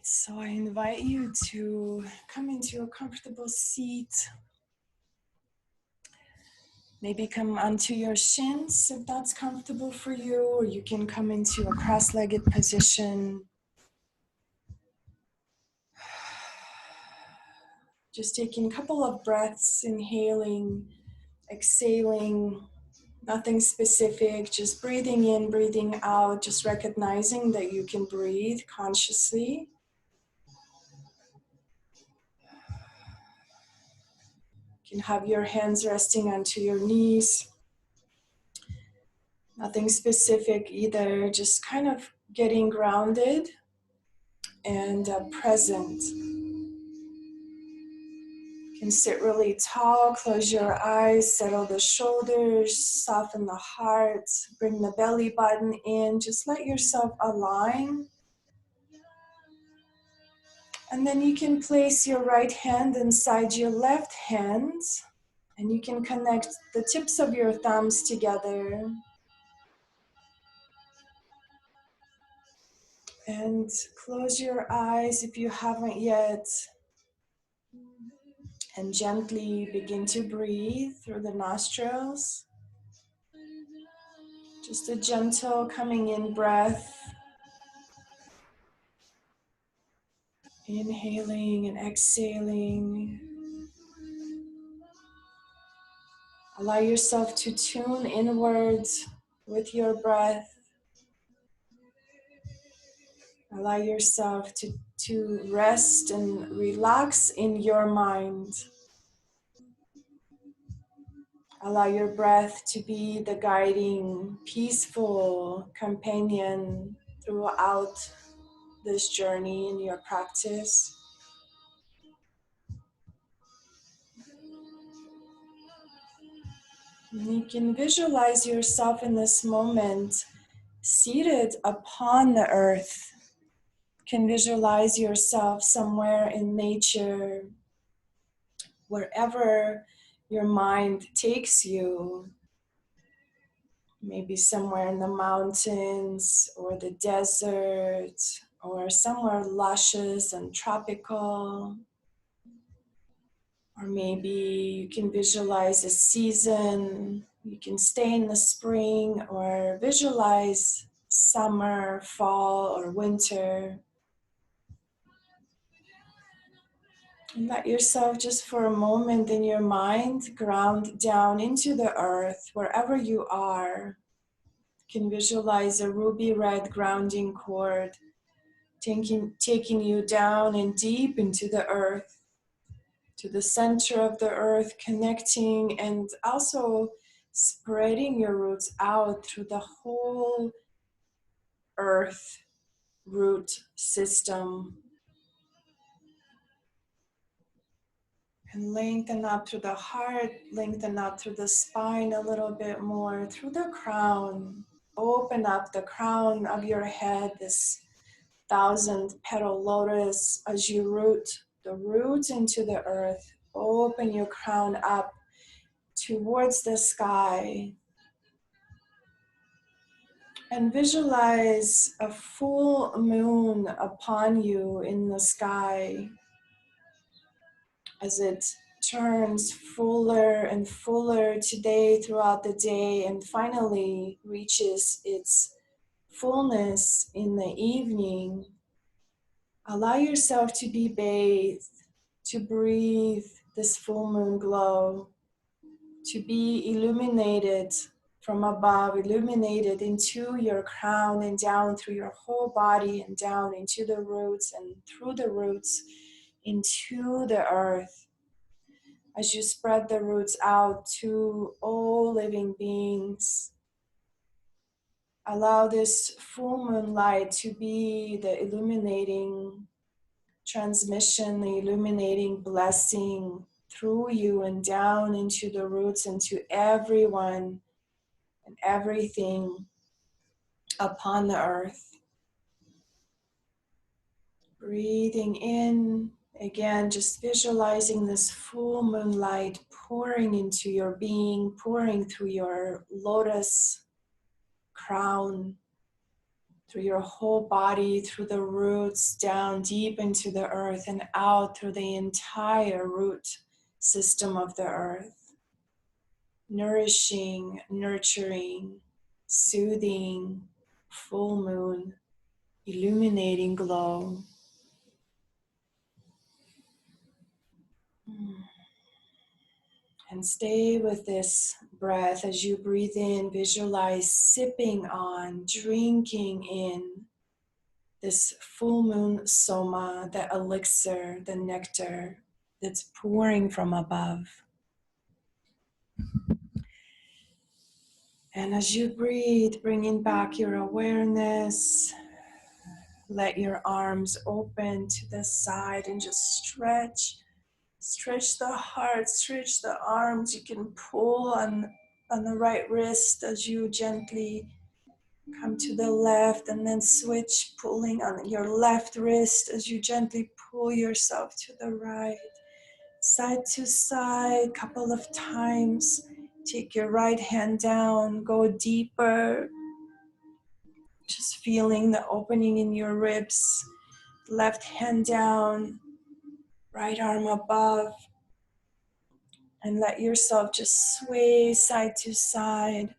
So I invite you to come into a comfortable seat. Maybe come onto your shins if that's comfortable for you, or you can come into a cross-legged position. Just taking a couple of breaths, inhaling, exhaling, nothing specific, just breathing in, breathing out, just recognizing that you can breathe consciously. You can have your hands resting onto your knees. Nothing specific either, just kind of getting grounded and present. You can sit really tall, close your eyes, settle the shoulders, soften the heart, bring the belly button in, just let yourself align. And then you can place your right hand inside your left hand, and you can connect the tips of your thumbs together. And close your eyes if you haven't yet. And gently begin to breathe through the nostrils. Just a gentle coming in breath. Inhaling and exhaling. Allow yourself to tune inwards with your breath. Allow yourself to rest and relax in your mind. Allow your breath to be the guiding, peaceful companion throughout this journey in your practice. You can visualize yourself in this moment seated upon the earth. You can visualize yourself somewhere in nature, wherever your mind takes you. Maybe somewhere in the mountains or the desert or somewhere luscious and tropical. Or maybe you can visualize a season. You can stay in the spring or visualize summer, fall, or winter. And let yourself just for a moment in your mind ground down into the earth wherever you are. You can visualize a ruby red grounding cord taking you down and deep into the earth, to the center of the earth, connecting and also spreading your roots out through the whole earth root system. And lengthen up through the heart, lengthen up through the spine a little bit more, through the crown. Open up the crown of your head, this 1,000-petal lotus, as you root the roots into the earth. Open your crown up towards the sky. And visualize a full moon upon you in the sky as it turns fuller and fuller today throughout the day and finally reaches its fullness in the evening. Allow yourself to be bathed, to breathe this full moon glow, to be illuminated from above, illuminated into your crown and down through your whole body and down into the roots and through the roots into the earth. As you spread the roots out to all living beings, allow this full moon light to be the illuminating transmission, the illuminating blessing through you and down into the roots and to everyone and everything upon the earth. Breathing in, again, just visualizing this full moonlight pouring into your being, pouring through your lotus crown, through your whole body, through the roots, down deep into the earth and out through the entire root system of the earth. Nourishing, nurturing, soothing, full moon, illuminating glow. And stay with this breath as you breathe in. Visualize sipping on, drinking in this full moon soma, the elixir, the nectar that's pouring from above. And as you breathe, bringing back your awareness, let your arms open to the side and just stretch. Stretch the heart, stretch the arms. You can pull on the right wrist as you gently come to the left, and then switch, pulling on your left wrist as you gently pull yourself to the right. Side to side, couple of times. Take your right hand down, go deeper. Just feeling the opening in your ribs. Left hand down, right arm above. And let yourself just sway side to side.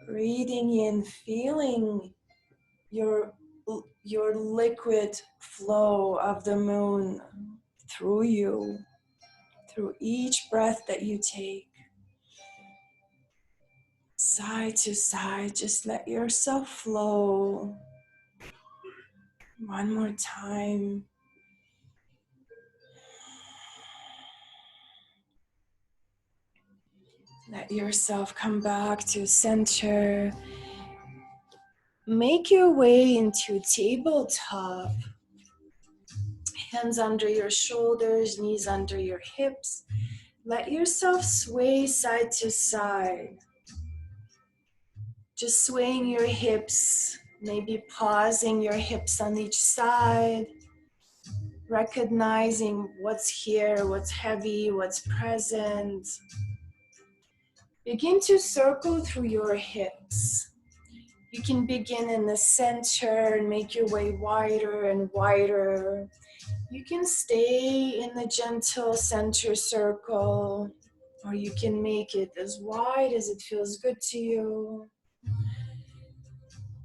Breathing in, feeling your liquid flow of the moon through you, through each breath that you take. Side to side, just let yourself flow. One more time. Let yourself come back to center. Make your way into tabletop. Hands under your shoulders, knees under your hips. Let yourself sway side to side. Just swaying your hips, maybe pausing your hips on each side. Recognizing what's here, what's heavy, what's present. Begin to circle through your hips. You can begin in the center and make your way wider and wider. You can stay in the gentle center circle, or you can make it as wide as it feels good to you.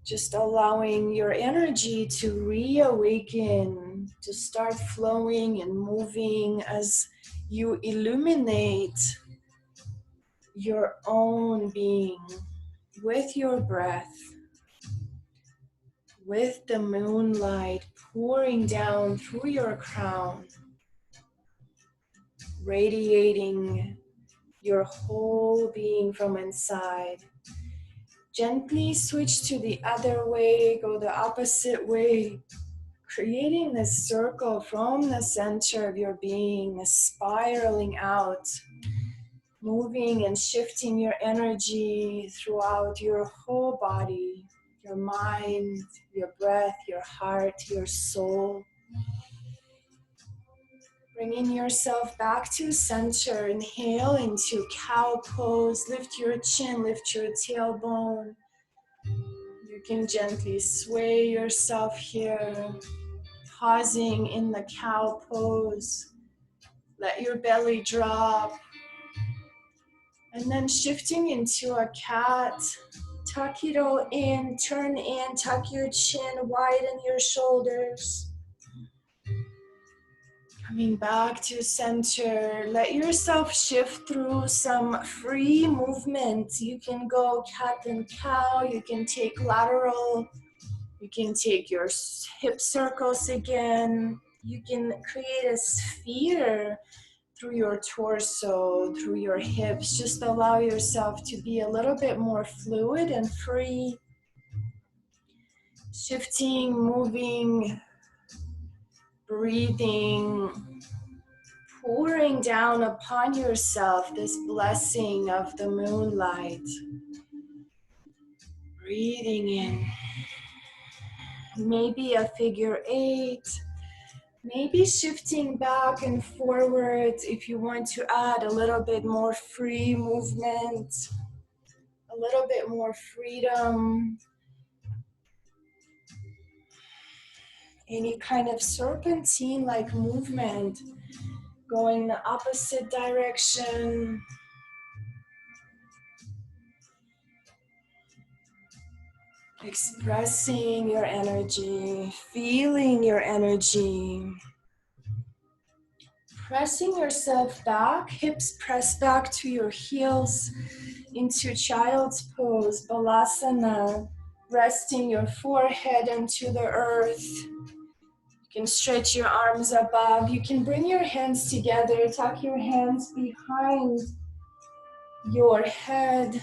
Just allowing your energy to reawaken, to start flowing and moving as you illuminate your own being with your breath, with the moonlight pouring down through your crown, radiating your whole being from inside. Gently switch to the other way, go the opposite way, creating this circle from the center of your being, spiraling out, moving and shifting your energy throughout your whole body, your mind, your breath, your heart, your soul. Bringing yourself back to center. Inhale into cow pose. Lift your chin, lift your tailbone. You can gently sway yourself here. Pausing in the cow pose. Let your belly drop. And then shifting into a cat. Tuck it all in, turn in, tuck your chin, widen your shoulders. Coming back to center, let yourself shift through some free movement. You can go cat and cow, you can take lateral, you can take your hip circles again. You can create a sphere through your torso, through your hips. Just allow yourself to be a little bit more fluid and free. Shifting, moving, breathing, pouring down upon yourself this blessing of the moonlight. Breathing in. Maybe a figure 8. Maybe shifting back and forward if you want to add a little bit more free movement, a little bit more freedom. Any kind of serpentine-like movement going in the opposite direction. Expressing your energy, feeling your energy. Pressing yourself back, hips press back to your heels into child's pose, balasana. Resting your forehead into the earth. You can stretch your arms above. You can bring your hands together, tuck your hands behind your head.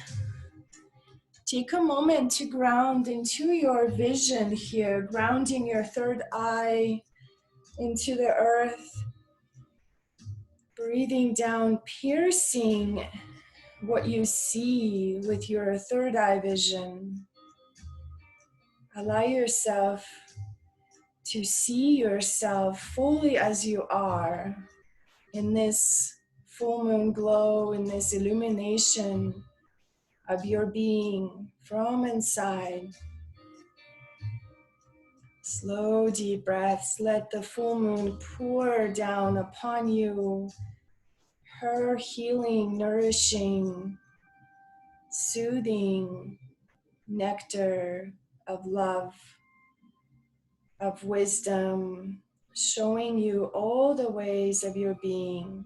Take a moment to ground into your vision here, grounding your third eye into the earth. Breathing down, piercing what you see with your third eye vision. Allow yourself to see yourself fully as you are in this full moon glow, in this illumination of your being from inside. Slow, deep breaths. Let the full moon pour down upon you, her healing, nourishing, soothing nectar of love, of wisdom, showing you all the ways of your being.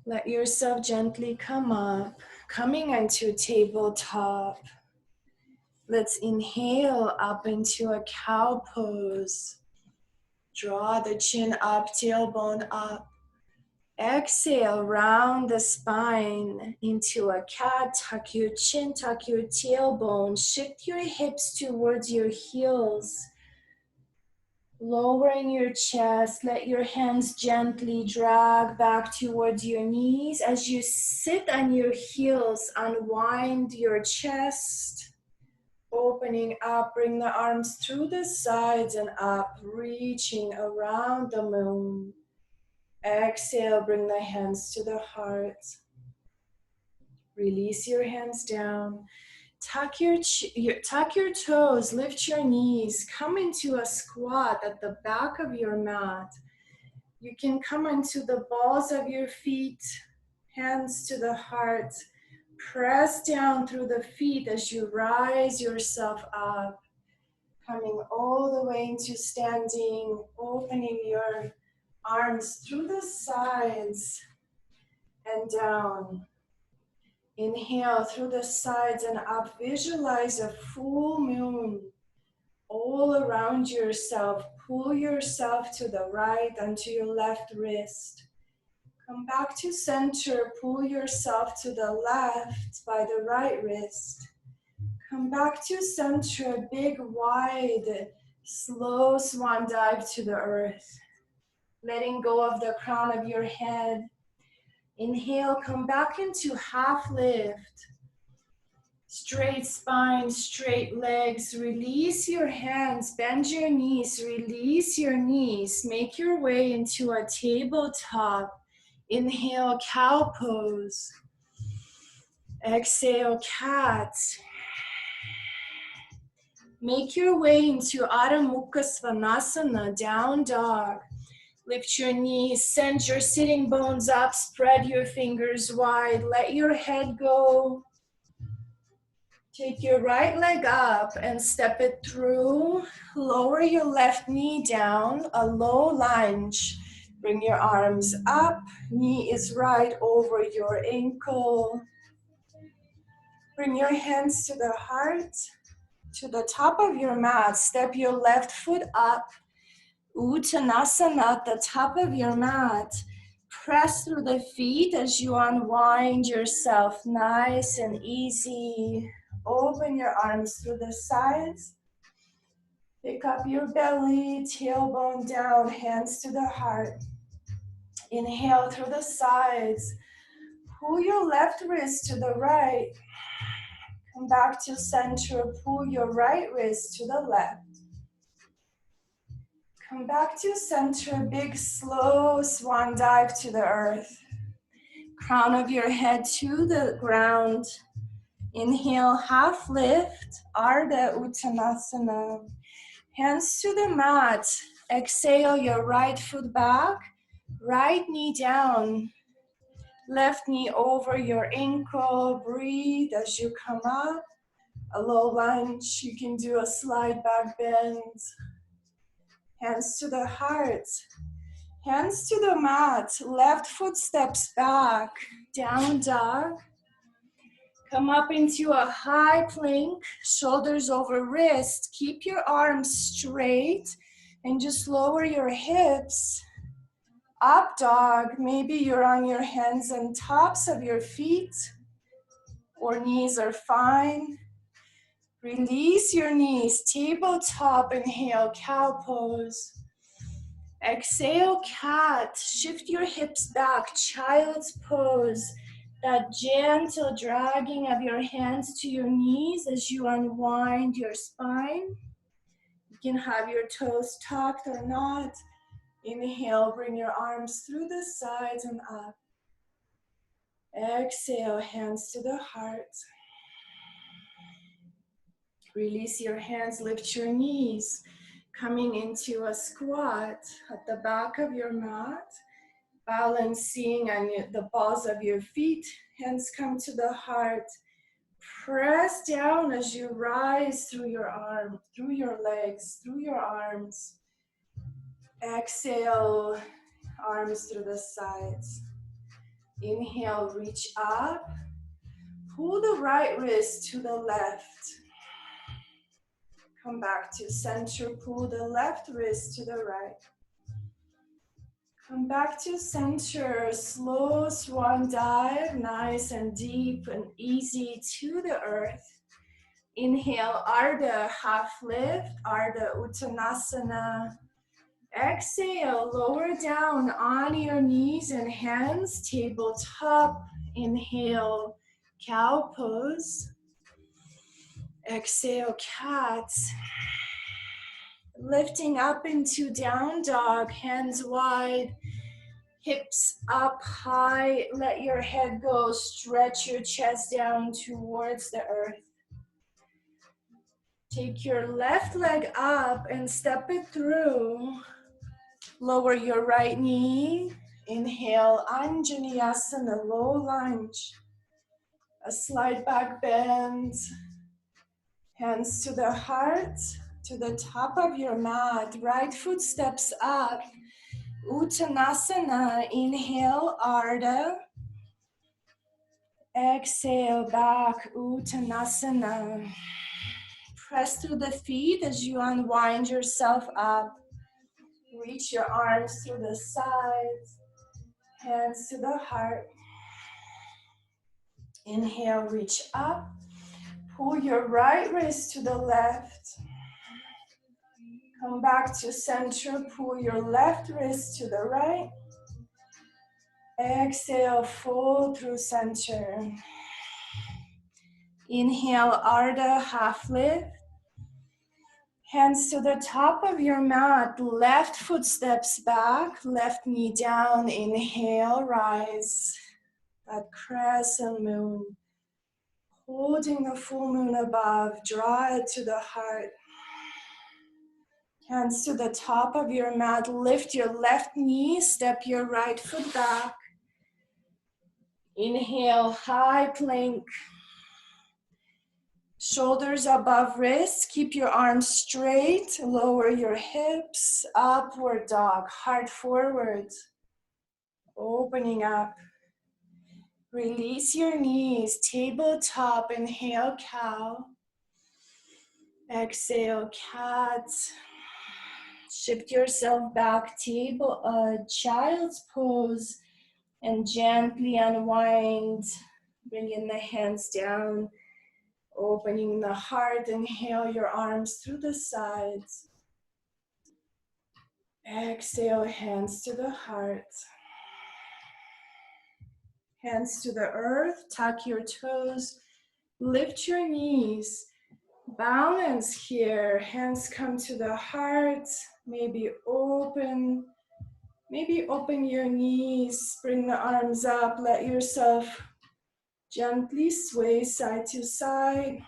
Let yourself gently come up, coming onto tabletop. Let's inhale up into a cow pose. Draw the chin up, tailbone up. Exhale, round the spine into a cat. Tuck your chin, tuck your tailbone. Shift your hips towards your heels. Lowering your chest, let your hands gently drag back towards your knees. As you sit on your heels, unwind your chest. Opening up, bring the arms through the sides and up, reaching around the moon. Exhale, bring the hands to the heart. Release your hands down. Tuck your toes, lift your knees, come into a squat at the back of your mat. You can come into the balls of your feet, hands to the heart. Press down through the feet as you rise yourself up, coming all the way into standing, opening your arms through the sides and down. Inhale through the sides and up. Visualize a full moon all around yourself. Pull yourself to the right and to your left wrist. Come back to center. Pull yourself to the left by the right wrist. Come back to center. Big, wide, slow swan dive to the earth. Letting go of the crown of your head. Inhale, come back into half lift. Straight spine, straight legs. Release your hands, bend your knees, release your knees. Make your way into a tabletop. Inhale, cow pose. Exhale, cat. Make your way into Adho Mukha Svanasana, down dog. Lift your knees, send your sitting bones up, spread your fingers wide, let your head go. Take your right leg up and step it through. Lower your left knee down, a low lunge. Bring your arms up, knee is right over your ankle. Bring your hands to the heart, to the top of your mat. Step your left foot up. Uttanasana at the top of your mat. Press through the feet as you unwind yourself, nice and easy. Open your arms through the sides. Pick up your belly, tailbone down, hands to the heart. Inhale through the sides. Pull your left wrist to the right. Come back to center. Pull your right wrist to the left. Come back to center, big slow swan dive to the earth. Crown of your head to the ground. Inhale, half lift, Ardha Uttanasana. Hands to the mat. Exhale your right foot back, right knee down, left knee over your ankle. Breathe as you come up. A low lunge. You can do a slide back bend. Hands to the heart. Hands to the mat. Left foot steps back. Down dog. Come up into a high plank, shoulders over wrist. Keep your arms straight and just lower your hips. Up dog, maybe you're on your hands and tops of your feet or knees are fine. Release your knees, tabletop, inhale, cow pose. Exhale, cat, shift your hips back, child's pose. That gentle dragging of your hands to your knees as you unwind your spine. You can have your toes tucked or not. Inhale, bring your arms through the sides and up. Exhale, hands to the heart. Release your hands, lift your knees. Coming into a squat at the back of your mat. Balancing on the balls of your feet. Hands come to the heart. Press down as you rise through your arm, through your legs, through your arms. Exhale, arms through the sides. Inhale, reach up. Pull the right wrist to the left. Come back to center. Pull the left wrist to the right. Come back to center. Slow swan dive, nice and deep and easy to the earth. Inhale, Ardha, half lift, Ardha Uttanasana. Exhale, lower down on your knees and hands, tabletop. Inhale, cow pose. Exhale, cat. Lifting up into down dog, hands wide, hips up high. Let your head go, stretch your chest down towards the earth. Take your left leg up and step it through. Lower your right knee. Inhale, Anjaneyasana, low lunge. A slide back bend. Hands to the heart, to the top of your mat. Right foot steps up. Uttanasana, inhale, Ardha. Exhale, back, Uttanasana. Press through the feet as you unwind yourself up. Reach your arms through the sides, hands to the heart. Inhale, reach up. Pull your right wrist to the left. Come back to center. Pull your left wrist to the right. Exhale, fold through center. Inhale, Ardha, half lift. Hands to the top of your mat, left foot steps back, left knee down, inhale, rise. That crescent moon, holding the full moon above, draw it to the heart. Hands to the top of your mat, lift your left knee, step your right foot back. Inhale, high plank. Shoulders above wrists, keep your arms straight, lower your hips, upward dog, heart forward, opening up. Release your knees, tabletop, inhale, cow. Exhale, cat. Shift yourself back, child's pose, and gently unwind, bringing the hands down. Opening the heart, inhale your arms through the sides. Exhale, hands to the heart. Hands to the earth, tuck your toes, lift your knees. Balance here, hands come to the heart, maybe open your knees, bring the arms up, let yourself gently sway side to side.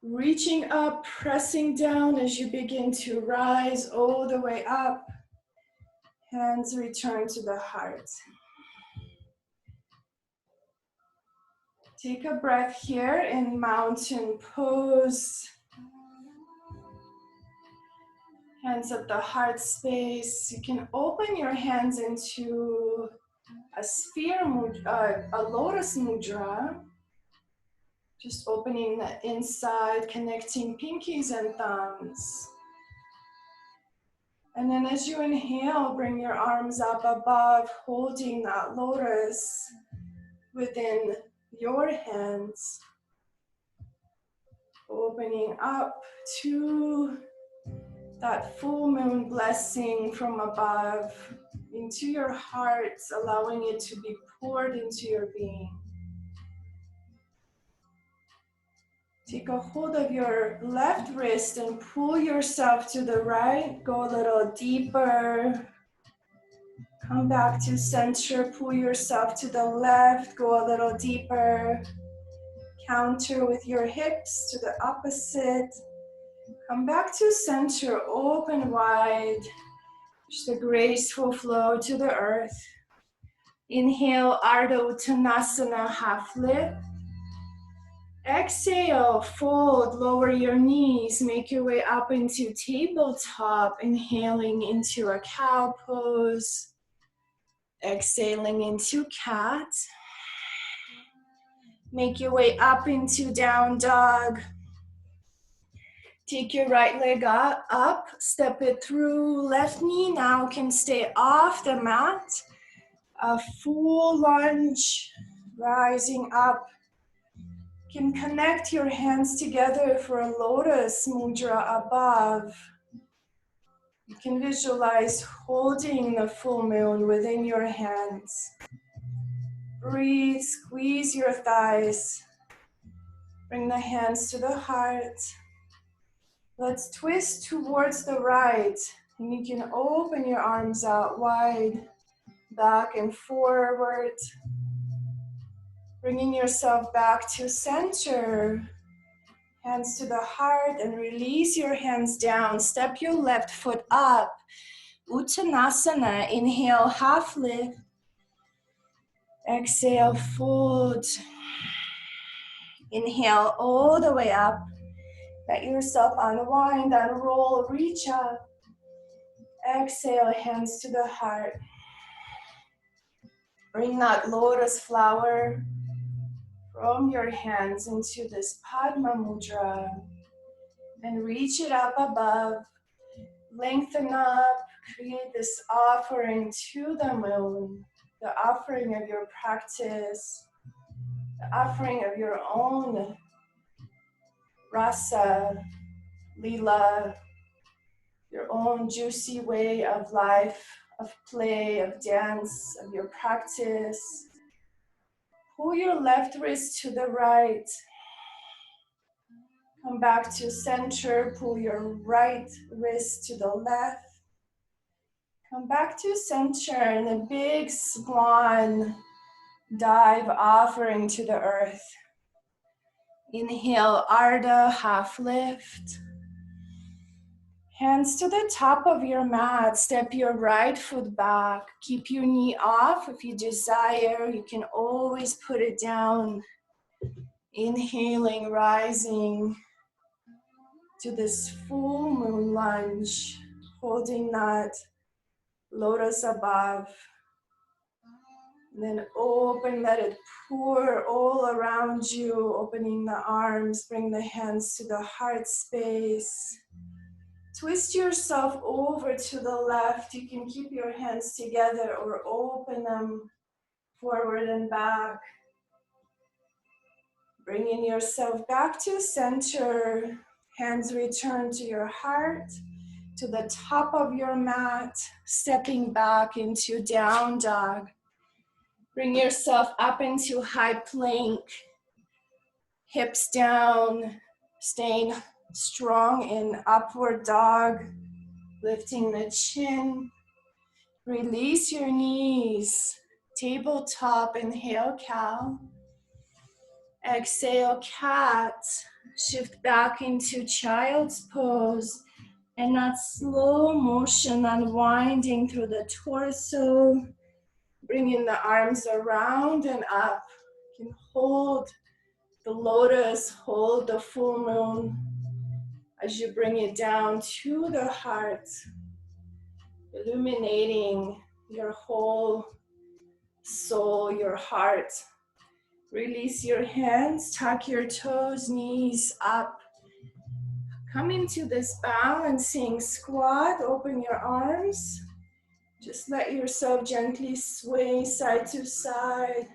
Reaching up, pressing down as you begin to rise all the way up. Hands return to the heart. Take a breath here in mountain pose. Hands at the heart space. You can open your hands into a sphere mudra, a lotus mudra. Just opening the inside, connecting pinkies and thumbs. And then as you inhale, bring your arms up above, holding that lotus within your hands. Opening up to that full moon blessing from above into your heart, allowing it to be poured into your being. Take a hold of your left wrist and pull yourself to the right. Go a little deeper. Come back to center. Pull yourself to the left. Go a little deeper. Counter with your hips to the opposite. Come back to center. Open wide. Just a graceful flow to the earth. Inhale, Ardha Uttanasana, half lift. Exhale, fold, lower your knees, make your way up into tabletop, inhaling into a cow pose, exhaling into cat. Make your way up into down dog. Take your right leg up, step it through, left knee now can stay off the mat. A full lunge, rising up. You can connect your hands together for a lotus mudra above. You can visualize holding the full moon within your hands. Breathe, squeeze your thighs. Bring the hands to the heart. Let's twist towards the right. And you can open your arms out wide, back and forward. Bringing yourself back to center. Hands to the heart and release your hands down. Step your left foot up. Uttanasana, inhale, half lift. Exhale, fold. Inhale all the way up. Let yourself unwind, unroll, reach up. Exhale, hands to the heart. Bring that lotus flower from your hands into this Padma Mudra and reach it up above. Lengthen up, create this offering to the moon, the offering of your practice, the offering of your own rasa, lila, your own juicy way of life, of play, of dance, of your practice. Pull your left wrist to the right. Come back to center, pull your right wrist to the left. Come back to center and a big swan dive offering to the earth. Inhale, Ardha, half lift. Hands to the top of your mat. Step your right foot back. Keep your knee off if you desire. You can always put it down. Inhaling, rising to this full moon lunge, holding that lotus above. And then open, let it pour all around you, opening the arms, bring the hands to the heart space. Twist yourself over to the left. You can keep your hands together or open them forward and back. Bringing yourself back to center. Hands return to your heart, to the top of your mat, stepping back into down dog. Bring yourself up into high plank, hips down, staying strong in upward dog, lifting the chin. Release your knees, tabletop, inhale, cow. Exhale, cat. Shift back into child's pose and that slow motion unwinding through the torso. Bringing the arms around and up. You can hold the lotus, hold the full moon as you bring it down to the heart, illuminating your whole soul, your heart. Release your hands, tuck your toes, knees up. Come into this balancing squat, open your arms. Just let yourself gently sway side to side.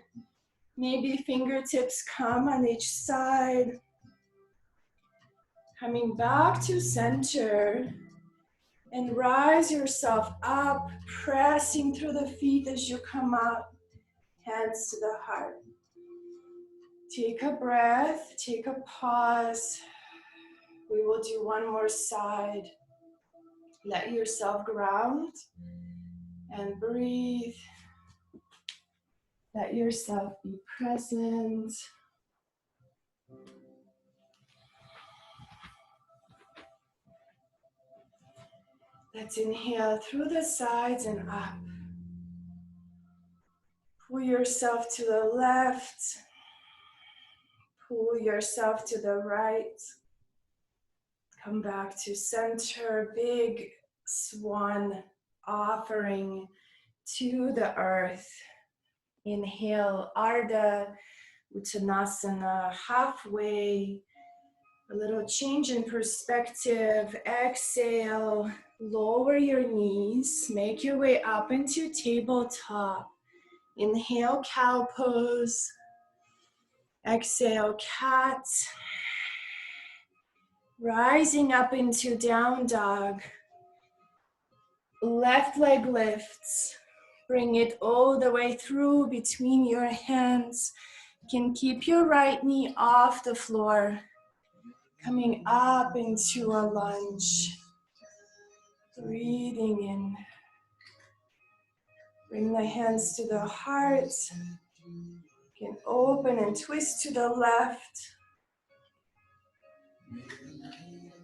Maybe fingertips come on each side. Coming back to center and rise yourself up, pressing through the feet as you come up, hands to the heart. Take a breath, take a pause. We will do one more side. Let yourself ground and breathe. Let yourself be present. Let's inhale through the sides and up. Pull yourself to the left. Pull yourself to the right. Come back to center. Big swan offering to the earth. Inhale, Ardha Uttanasana, halfway. A little change in perspective. Exhale, lower your knees. Make your way up into tabletop. Inhale, cow pose. Exhale, cat. Rising up into down dog. Left leg lifts. Bring it all the way through between your hands. You can keep your right knee off the floor. Coming up into a lunge. Breathing in. Bring the hands to the heart. You can open and twist to the left.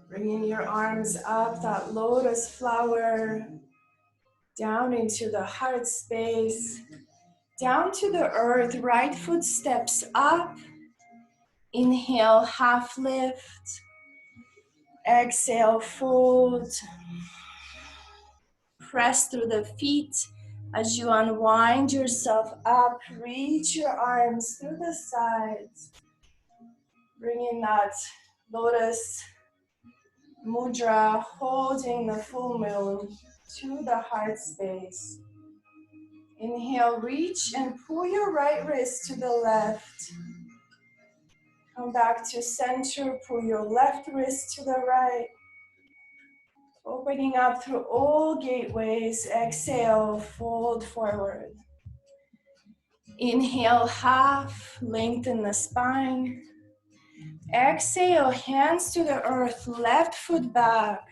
Bringing your arms up, that lotus flower, down into the heart space, down to the earth, right foot steps up. Inhale, half lift. Exhale, fold. Press through the feet as you unwind yourself up. Reach your arms through the sides. Bring in that lotus mudra, holding the full moon to the heart space. Inhale, reach and pull your right wrist to the left. Come back to center, pull your left wrist to the right. Opening up through all gateways. Exhale, fold forward. Inhale, half, lengthen the spine. Exhale, hands to the earth, left foot back.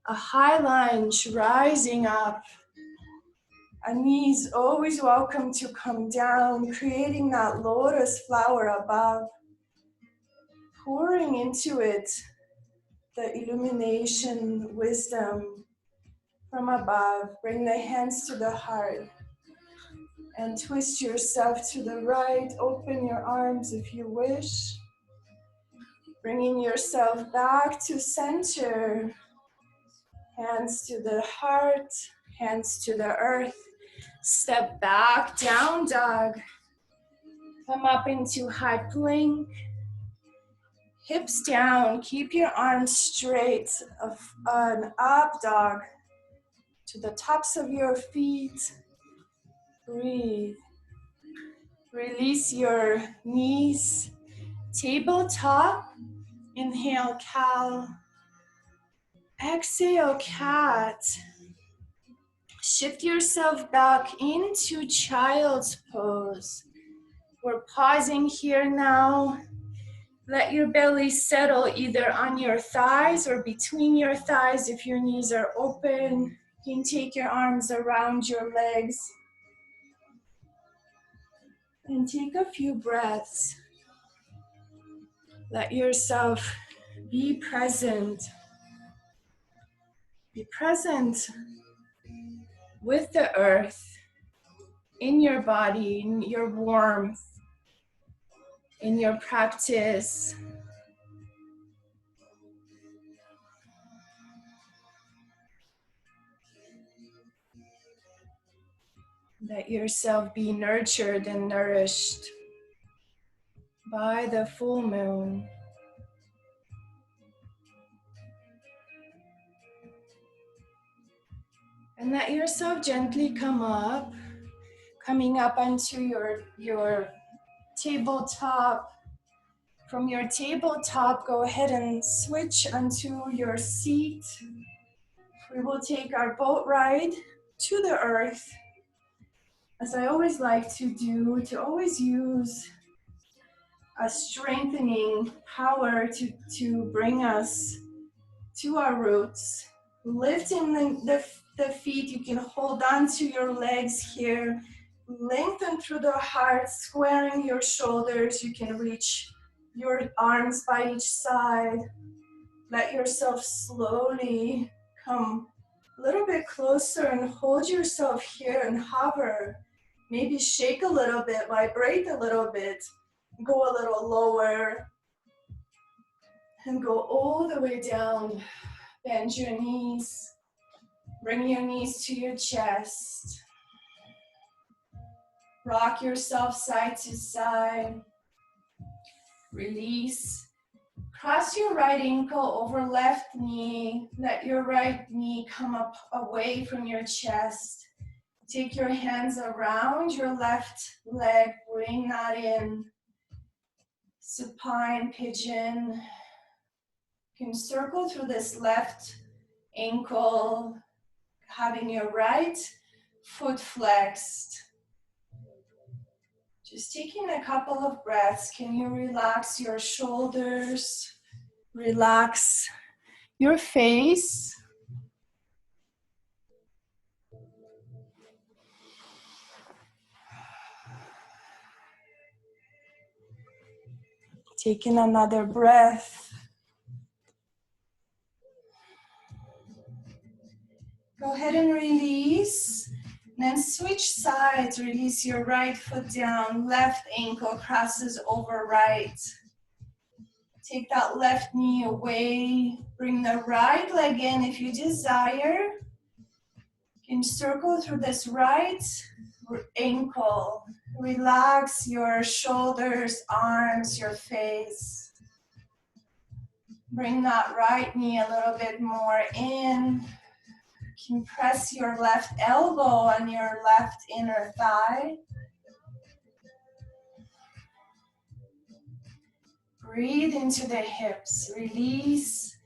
A high lunge, rising up. A knees always welcome to come down, creating that lotus flower above. Pouring into it the illumination, wisdom from above. Bring the hands to the heart and twist yourself to the right. Open your arms if you wish. Bringing yourself back to center. Hands to the heart, hands to the earth. Step back, down dog. Come up into high plank. Hips down, keep your arms straight. An up dog to the tops of your feet. Breathe. Release your knees. Tabletop. Inhale, cow. Exhale, cat. Shift yourself back into child's pose. We're pausing here now. Let your belly settle either on your thighs or between your thighs if your knees are open. You can take your arms around your legs. And take a few breaths. Let yourself be present. Be present with the earth, in your body, in your warmth, in your practice. Let yourself be nurtured and nourished by the full moon. And let yourself gently coming up onto your tabletop. From your tabletop, go ahead and switch onto your seat. We will take our boat ride to the earth. As I always like to do, to always use a strengthening power to bring us to our roots. Lifting the feet, you can hold on to your legs here. Lengthen through the heart, squaring your shoulders. You can reach your arms by each side. Let yourself slowly come a little bit closer and hold yourself here and hover. Maybe shake a little bit, vibrate a little bit, go a little lower, and go all the way down. Bend your knees, bring your knees to your chest. Rock yourself side to side. Release. Cross your right ankle over left knee. Let your right knee come up away from your chest. Take your hands around your left leg. Bring that in. Supine pigeon. You can circle through this left ankle, having your right foot flexed. Just taking a couple of breaths. Can you relax your shoulders? Relax your face. Taking another breath. Go ahead and release. Then switch sides. Release your right foot down. Left ankle crosses over right. Take that left knee away. Bring the right leg in if you desire. You can circle through this right ankle. Relax your shoulders, arms, your face. Bring that right knee a little bit more in. You can press your left elbow on your left inner thigh. Breathe into the hips. Release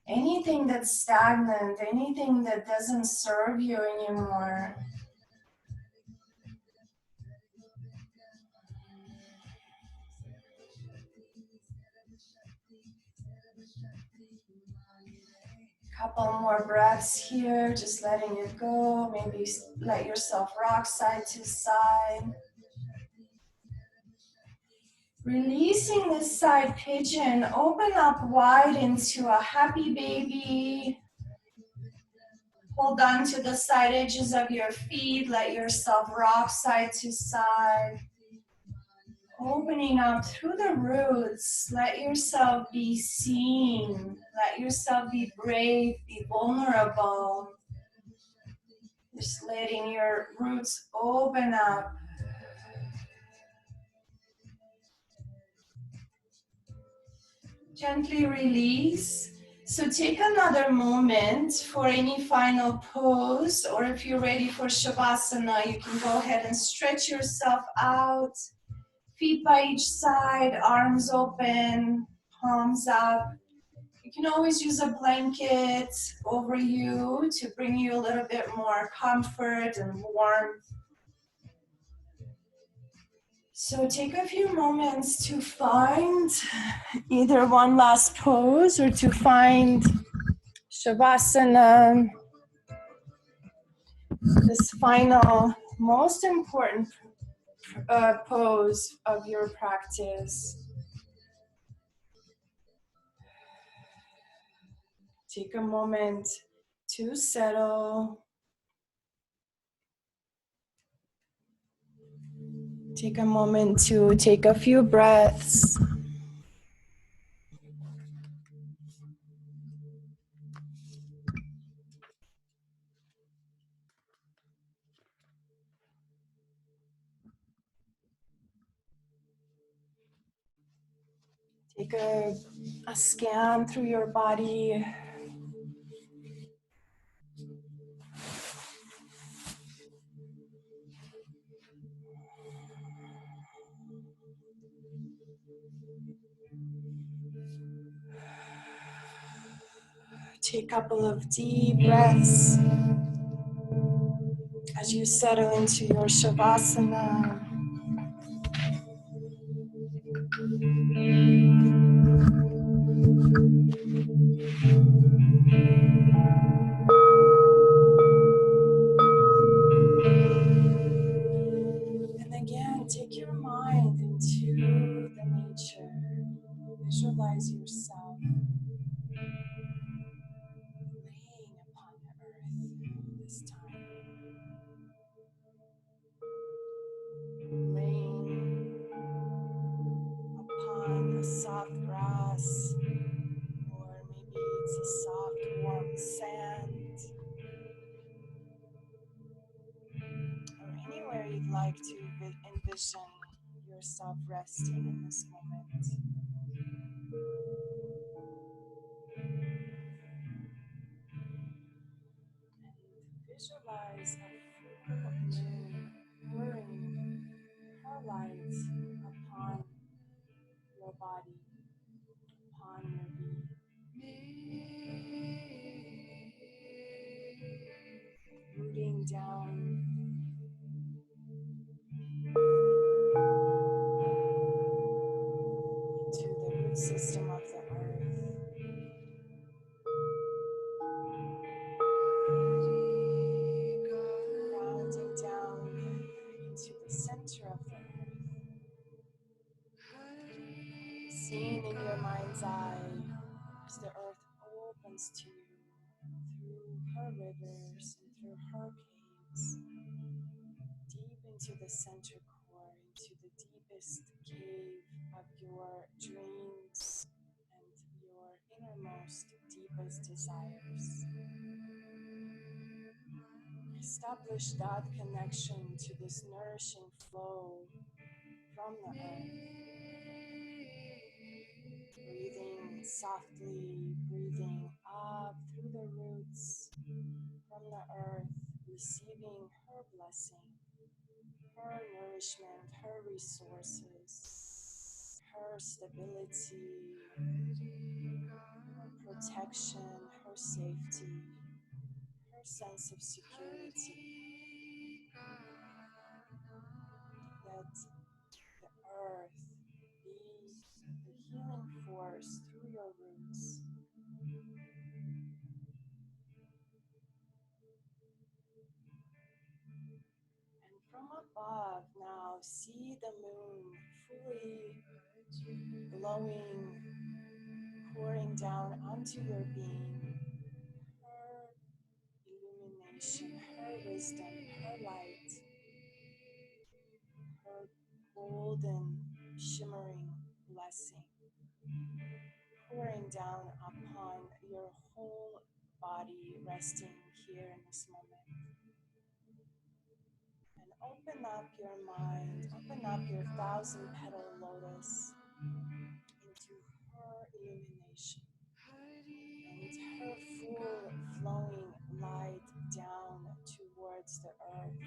anything that's stagnant, anything that doesn't serve you anymore. Couple more breaths here, just letting it go. Maybe let yourself rock side to side. Releasing this side pigeon, open up wide into a happy baby. Hold on to the side edges of your feet, let yourself rock side to side. Opening up through the roots, let yourself be seen, let yourself be brave, be vulnerable. Just letting your roots open up. Gently release. So take another moment for any final pose, or if you're ready for Shavasana, you can go ahead and stretch yourself out. Feet by each side, arms open, palms up. You can always use a blanket over you to bring you a little bit more comfort and warmth. So take a few moments to find either one last pose or to find Shavasana, this final, most important pose of your practice. Take a moment to settle. Take a moment to take a few breaths. Take a scan through your body. Take a couple of deep breaths as you settle into your Shavasana. And again, take your mind into the nature. Visualize yourself laying upon the earth this time. Laying upon a soft grass, or maybe it's a soft warm sand, or anywhere you'd like to envision yourself resting in this moment. And visualize a full moon pouring her light upon your body, upon your being, rooting down into the root system of the earth, grounding down into the center of the earth, seeing in your mind's eye as the earth opens to you through her rivers and through her caves, deep into the center core, into the deepest cave of your dreams and your innermost, deepest desires. Establish that connection to this nourishing flow from the earth. Breathing softly, breathing up through the roots from the earth, receiving her blessing, her nourishment, her resources, her stability, her protection, her safety, her sense of security. Let the earth be the healing force through your roots. And from above now, see the moon fully glowing, pouring down onto your being, her illumination, her wisdom, her light, her golden, shimmering blessing, pouring down upon your whole body, resting here in this moment. And open up your mind, open up your 1,000-petal lotus into her illumination and her full flowing light down towards the earth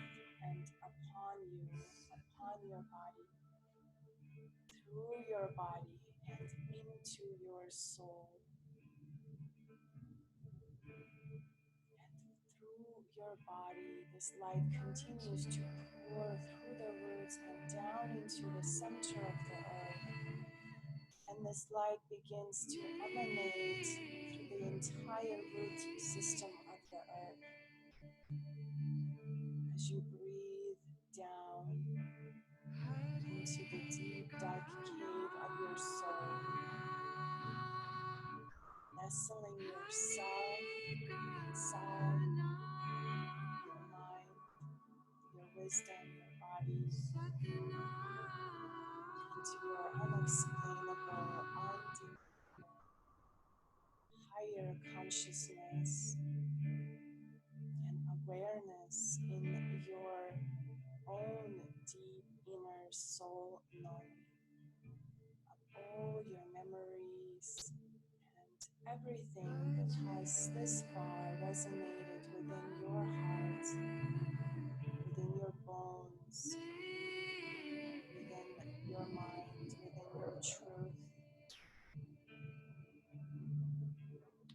and upon you, upon your body, through your body and into your soul. And through your body, this light continues to pour through the roots and down into the center of the earth. And this light begins to emanate through the entire root system of the earth. As you breathe down into the deep, dark cave of your soul, nestling your yourself inside your mind, your wisdom, your body, into your unexplainable, undeniable, higher consciousness and awareness in your own deep inner soul knowing of all your memories and everything that has this far resonated within your heart, within your bones, within your mind, within your truth.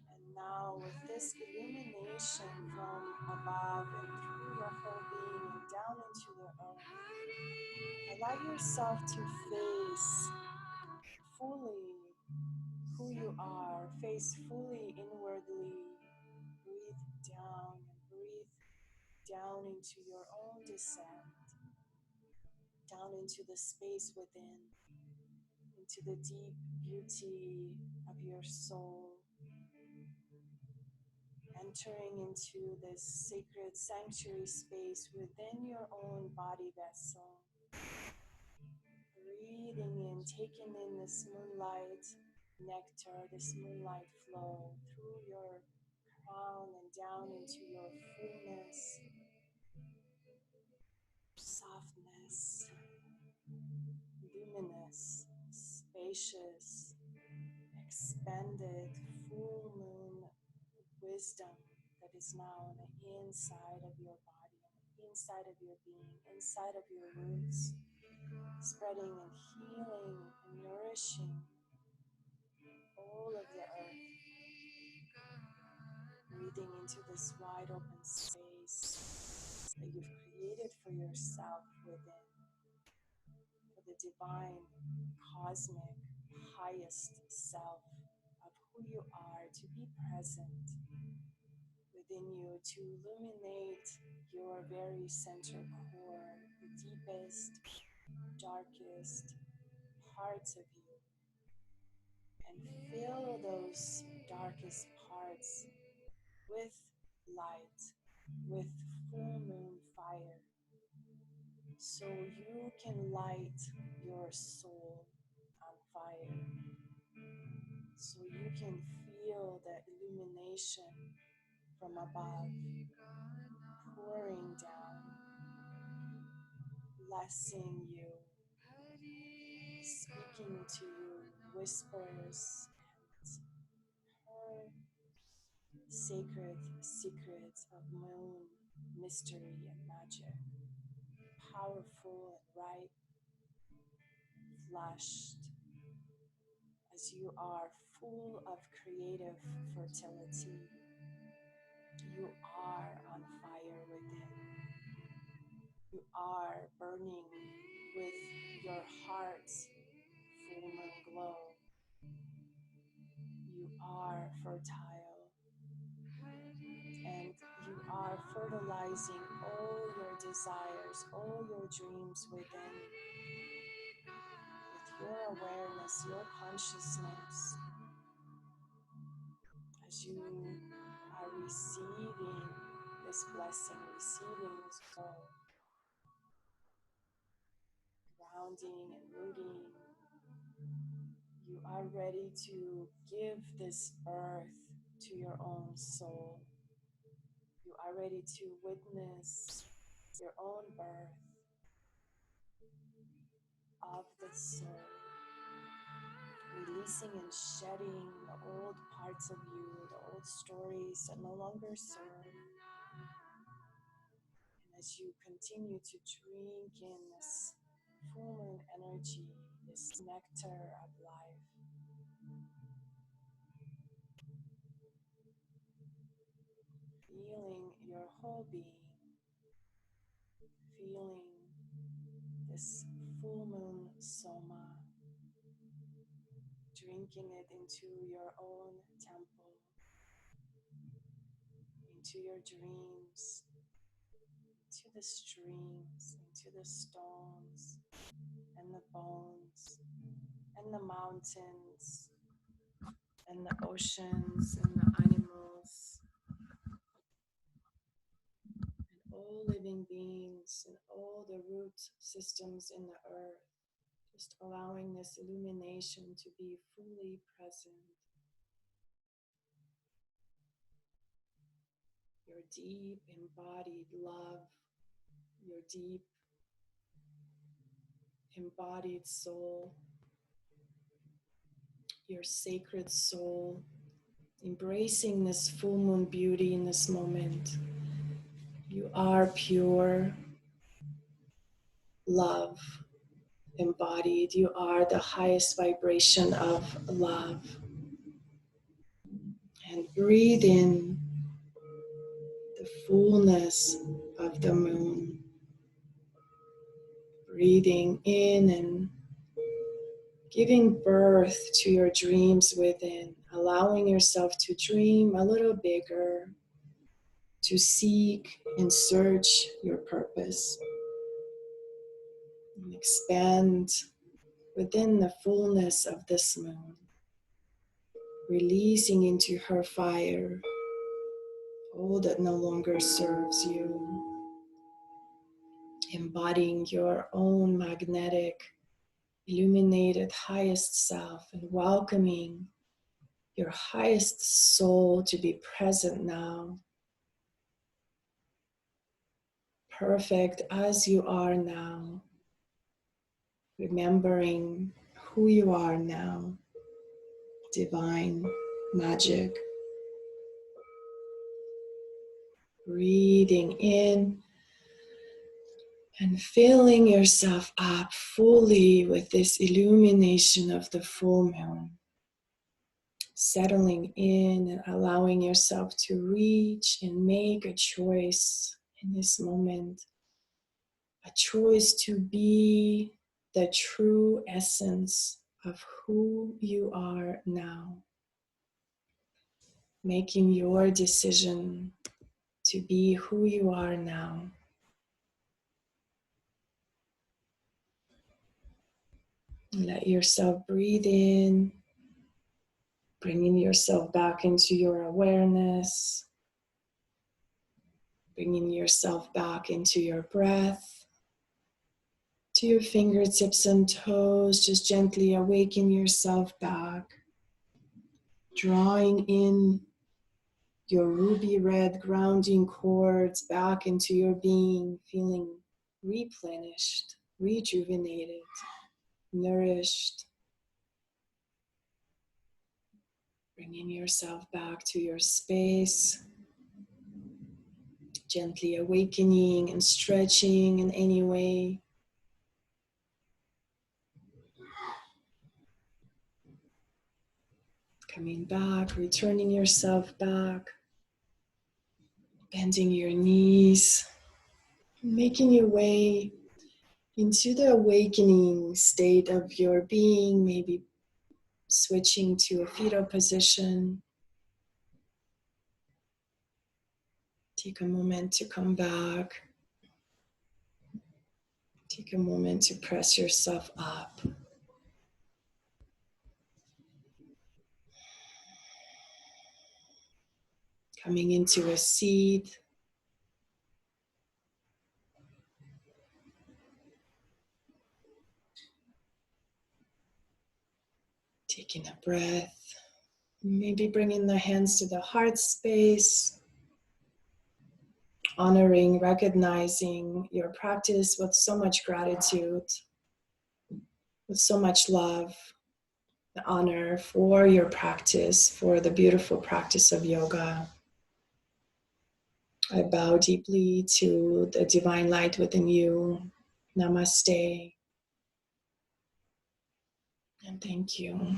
And now with this illumination from above and through your whole being and down into the earth, allow yourself to face fully who you are, face fully inwardly, breathe down and breathe down into your own descent, down into the space within, into the deep beauty of your soul, entering into this sacred sanctuary space within your own body vessel, breathing in, taking in this moonlight nectar, this moonlight flow through your crown and down into your fullness, softness, luminous, spacious, expanded, full moon wisdom that is now on the inside of your body, on the inside of your being, inside of your roots, spreading and healing and nourishing all of the earth, breathing into this wide open space that you've created for yourself within, for the divine, cosmic, highest self of who you are to be present within you, to illuminate your very center core, the deepest, darkest parts of you, and fill those darkest parts with light, with full moon fire, so you can light your soul on fire, so you can feel the illumination from above pouring down, blessing you, speaking to you whispers and her sacred secrets of moon mystery and magic, powerful and ripe, flushed, as you are full of creative fertility. You are on fire within. You are burning with your heart's full moon glow. You are fertile, and you are fertilizing all your desires, all your dreams within, with your awareness, your consciousness, as you are receiving this blessing, receiving this flow, grounding and rooting. You are ready to give this birth to your own soul. You are ready to witness your own birth of the soul, releasing and shedding the old parts of you, the old stories that no longer serve. And as you continue to drink in this full moon energy, this nectar of life, feeling your whole being, feeling this full moon soma, drinking it into your own temple, into your dreams, into the streams, into the stones, and the bones, and the mountains, and the oceans, and the animals, animals, and all living beings, and all the root systems in the earth. Just allowing this illumination to be fully present. Your deep embodied love, your deep embodied soul, your sacred soul, embracing this full moon beauty in this moment. You are pure love embodied. You are the highest vibration of love. And breathe in the fullness of the moon. Breathing in and giving birth to your dreams within, allowing yourself to dream a little bigger, to seek and search your purpose, and expand within the fullness of this moon, releasing into her fire all that no longer serves you, embodying your own magnetic, illuminated highest self, and welcoming your highest soul to be present now, perfect as you are now, remembering who you are now, divine magic. Breathing in and filling yourself up fully with this illumination of the full moon. Settling in and allowing yourself to reach and make a choice in this moment. A choice to be the true essence of who you are now. Making your decision to be who you are now. Let yourself breathe in, bringing yourself back into your awareness, bringing yourself back into your breath, to your fingertips and toes. Just gently awaken yourself back, drawing in your ruby red grounding cords back into your being, feeling replenished, rejuvenated, nourished. Bringing yourself back to your space, gently awakening and stretching in any way. Coming back, returning yourself back, bending your knees, making your way into the awakening state of your being, maybe switching to a fetal position. Take a moment to come back. Take a moment to press yourself up. Coming into a seat. Taking a breath. Maybe bringing the hands to the heart space. Honoring, recognizing your practice with so much gratitude, with so much love, the honor for your practice, for the beautiful practice of yoga. I bow deeply to the divine light within you. Namaste. And thank you.